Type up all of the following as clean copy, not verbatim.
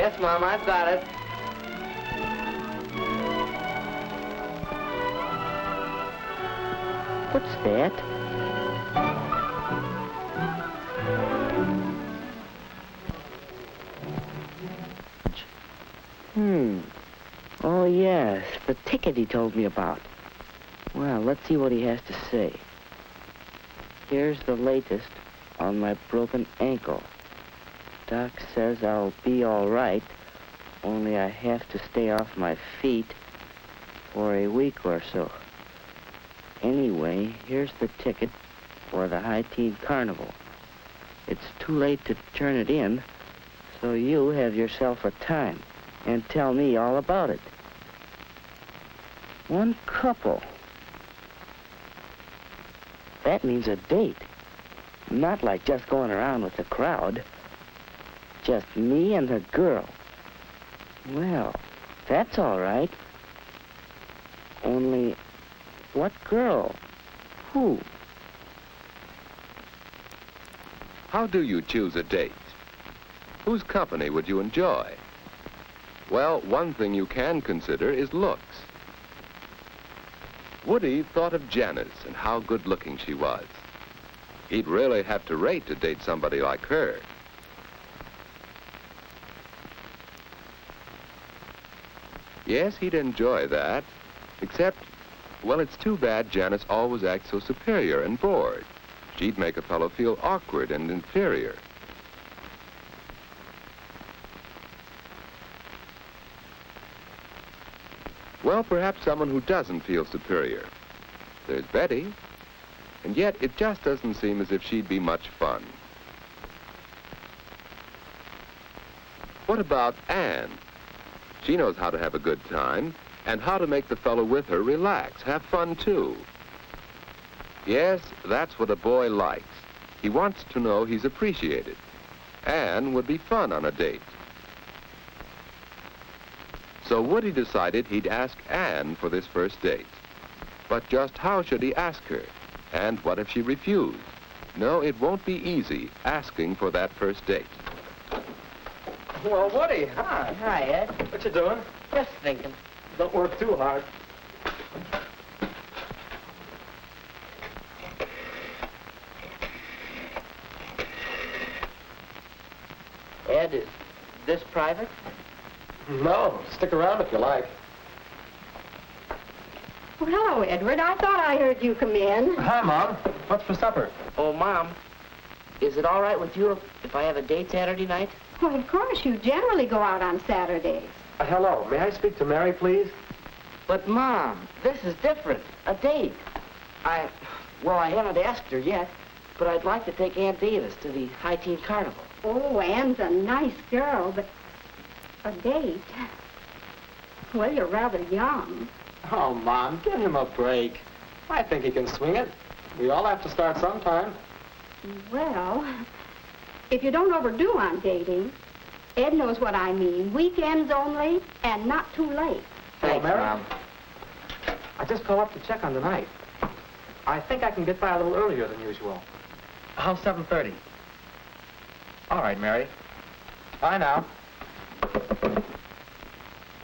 Yes, Mom, I've got it. What's that? Oh, yes, the ticket he told me about. Well, let's see what he has to say. Here's the latest on my broken ankle. Doc says I'll be all right, only I have to stay off my feet for a week or so. Anyway, here's the ticket for the High Teen Carnival. It's too late to turn it in, so you have yourself a time and tell me all about it. One couple. That means a date. Not like just going around with the crowd. Just me and the girl. Well, that's all right. Only, what girl? Who? How do you choose a date? Whose company would you enjoy? Well, one thing you can consider is looks. Woody thought of Janice and how good-looking she was. He'd really have to rate to date somebody like her. Yes, he'd enjoy that, except, well, it's too bad Janice always acts so superior and bored. She'd make a fellow feel awkward and inferior. Well, perhaps someone who doesn't feel superior. There's Betty, and yet it just doesn't seem as if she'd be much fun. What about Anne? She knows how to have a good time and how to make the fellow with her relax, have fun too. Yes, that's what a boy likes. He wants to know he's appreciated. Anne would be fun on a date. So Woody decided he'd ask Anne for this first date. But just how should he ask her? And what if she refused? No, it won't be easy asking for that first date. Well, Woody, hi. Hi, Ed. What you doing? Just thinking. Don't work too hard. Ed, is this private? No, stick around if you like. Well, hello, Edward. I thought I heard you come in. Hi, Mom. What's for supper? Oh, Mom, is it all right with you if I have a date Saturday night? Well, of course, you generally go out on Saturdays. Hello. May I speak to Mary, please? But, Mom, this is different. A date. Well, I haven't asked her yet, but I'd like to take Aunt Davis to the High Teen Carnival. Oh, Anne's a nice girl, but a date? Well, you're rather young. Oh, Mom, give him a break. I think he can swing it. We all have to start sometime. Well, if you don't overdo on dating, Ed knows what I mean. Weekends only, and not too late. Thanks, Mary. Mom. I just called up to check on the night. I think I can get by a little earlier than usual. How's 7:30? All right, Mary. Bye now.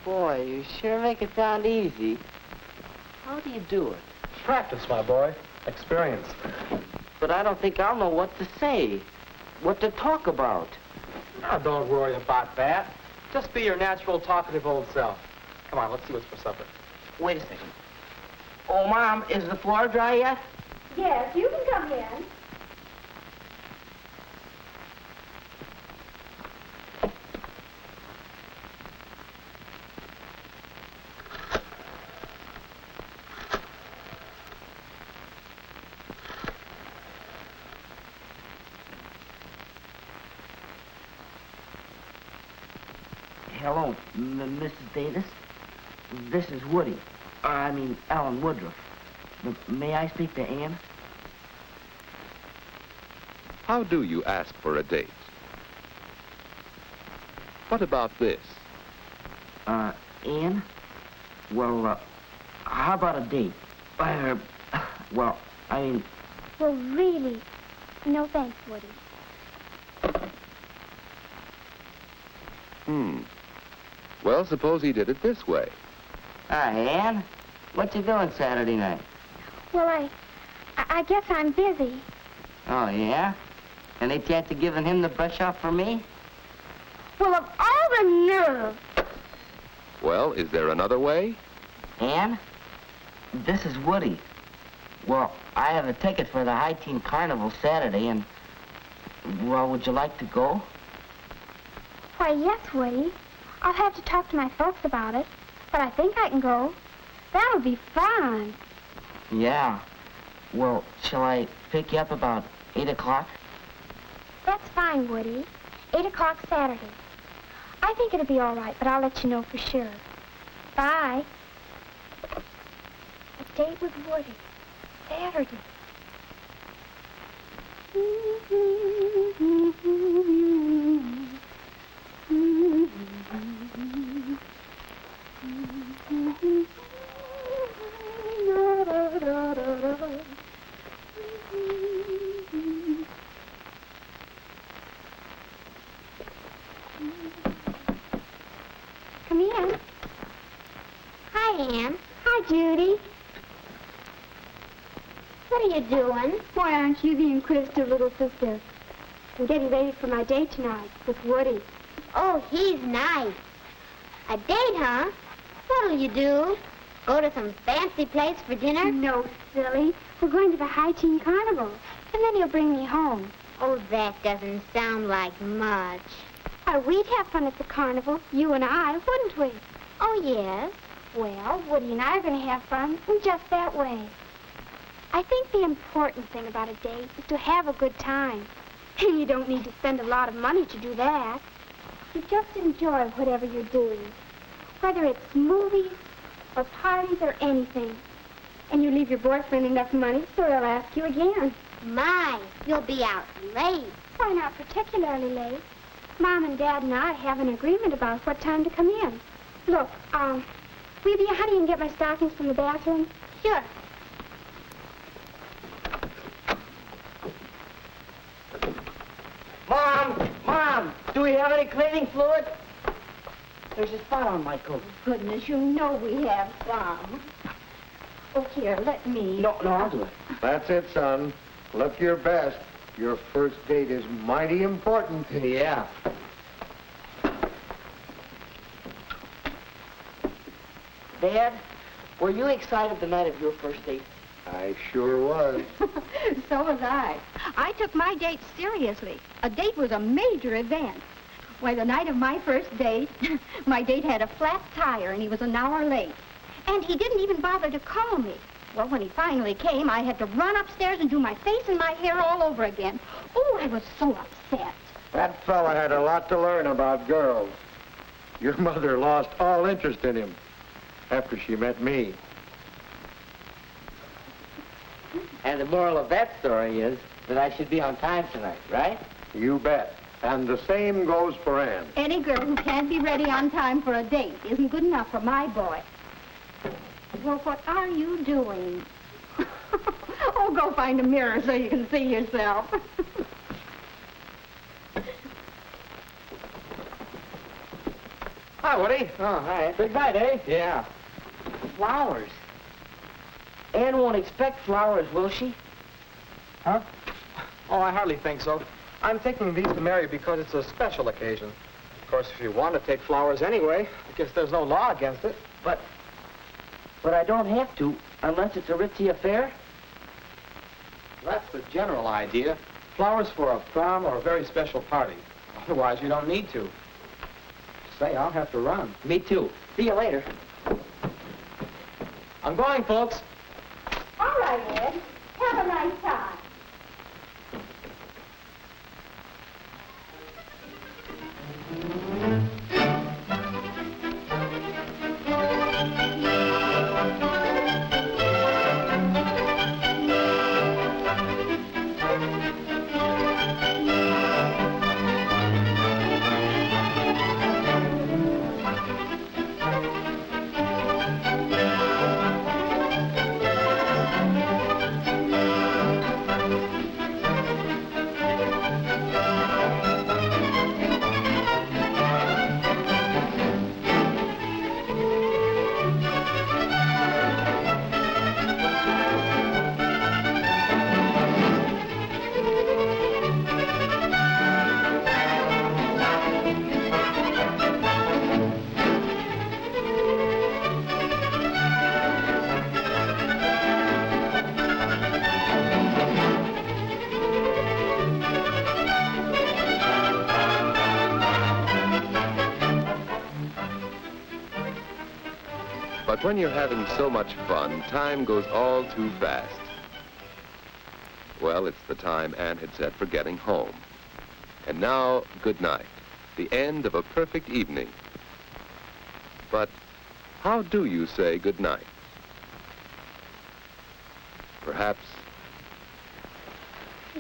Boy, you sure make it sound easy. How do you do it? Practice, my boy. Experience. But I don't think I'll know what to say, what to talk about. Now, don't worry about that. Just be your natural, talkative old self. Come on, let's see what's for supper. Wait a second. Oh, Mom, is the floor dry yet? Yes, you can come in. Hello, Mrs. Davis. This is Woody. Alan Woodruff. May I speak to Anne? How do you ask for a date? What about this? Anne? Well, how about a date? Well, Well, really, no thanks, Woody. Well, suppose he did it this way. Hi, Ann. What you doing Saturday night? Well, I guess I'm busy. Oh, yeah? Any chance of giving him the brush off for me? Well, of all the nerve. Well, is there another way? Ann, this is Woody. Well, I have a ticket for the High Teen Carnival Saturday, and, well, would you like to go? Why, yes, Woody. I'll have to talk to my folks about it, but I think I can go. That'll be fun. Yeah. Well, shall I pick you up about 8 o'clock? That's fine, Woody. 8 o'clock Saturday. I think it'll be all right, but I'll let you know for sure. Bye. A date with Woody. Saturday. Come in. Hi, Ann. Hi, Judy. What are you doing? Why, aren't you the inquisitive little sister? I'm getting ready for my date tonight with Woody. Oh, he's nice. A date, huh? What'll you do? Go to some fancy place for dinner? No, silly. We're going to the High Teen Carnival, and then he'll bring me home. Oh, that doesn't sound like much. Why, we'd have fun at the carnival, you and I, wouldn't we? Oh, yes. Well, Woody and I are going to have fun in just that way. I think the important thing about a date is to have a good time. And you don't need to spend a lot of money to do that. You just enjoy whatever you're doing, whether it's movies or parties or anything. And you leave your boyfriend enough money so he'll ask you again. My, you'll be out late. Why, not particularly late. Mom and Dad and I have an agreement about what time to come in. Look, will you be a honey and get my stockings from the bathroom? Sure. Mom, do we have any cleaning fluid? There's a spot on my coat. Goodness, you know we have some. Oh, here, let me. No, I'll do it. That's it, son. Look your best. Your first date is mighty important. Yeah. Dad, were you excited the night of your first date? I sure was. So was I. I took my date seriously. A date was a major event. Why, the night of my first date, my date had a flat tire and he was an hour late. And he didn't even bother to call me. Well, when he finally came, I had to run upstairs and do my face and my hair all over again. Oh, I was so upset. That fella had a lot to learn about girls. Your mother lost all interest in him after she met me. And the moral of that story is that I should be on time tonight, right? You bet. And the same goes for Ann. Any girl who can't be ready on time for a date isn't good enough for my boy. Well, what are you doing? Oh, go find a mirror so you can see yourself. Hi, Woody. Oh, hi. Big night, eh? Yeah. Flowers. Ann won't expect flowers, will she? Huh? Oh, I hardly think so. I'm taking these to Mary because it's a special occasion. Of course, if you want to take flowers anyway, I guess there's no law against it. But I don't have to, unless it's a ritzy affair. That's the general idea. Flowers for a prom or a very special party. Otherwise, you don't need to. Say, I'll have to run. Me too. See you later. I'm going, folks. All right, Ed. Have a nice time. But when you're having so much fun, time goes all too fast. Well, it's the time Anne had set for getting home. And now, good night. The end of a perfect evening. But how do you say good night? Perhaps...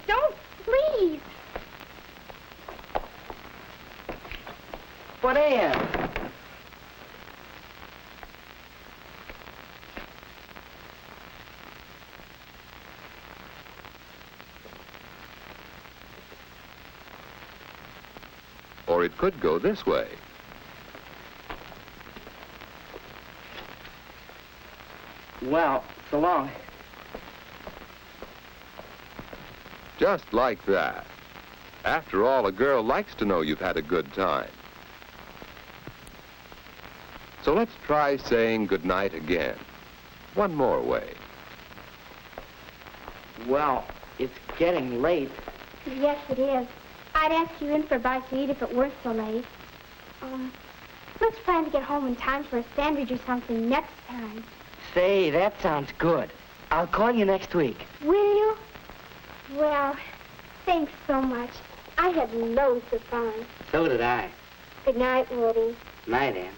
Don't, please. But Anne! Or it could go this way. Well, so long. Just like that. After all, a girl likes to know you've had a good time. So let's try saying goodnight again. One more way. Well, it's getting late. Yes, it is. I'd ask you in for a bite to eat if it weren't so late. Let's plan to get home in time for a sandwich or something next time. Say, that sounds good. I'll call you next week. Will you? Well, thanks so much. I had loads of fun. So did I. Good night, Woody. Night, Anne.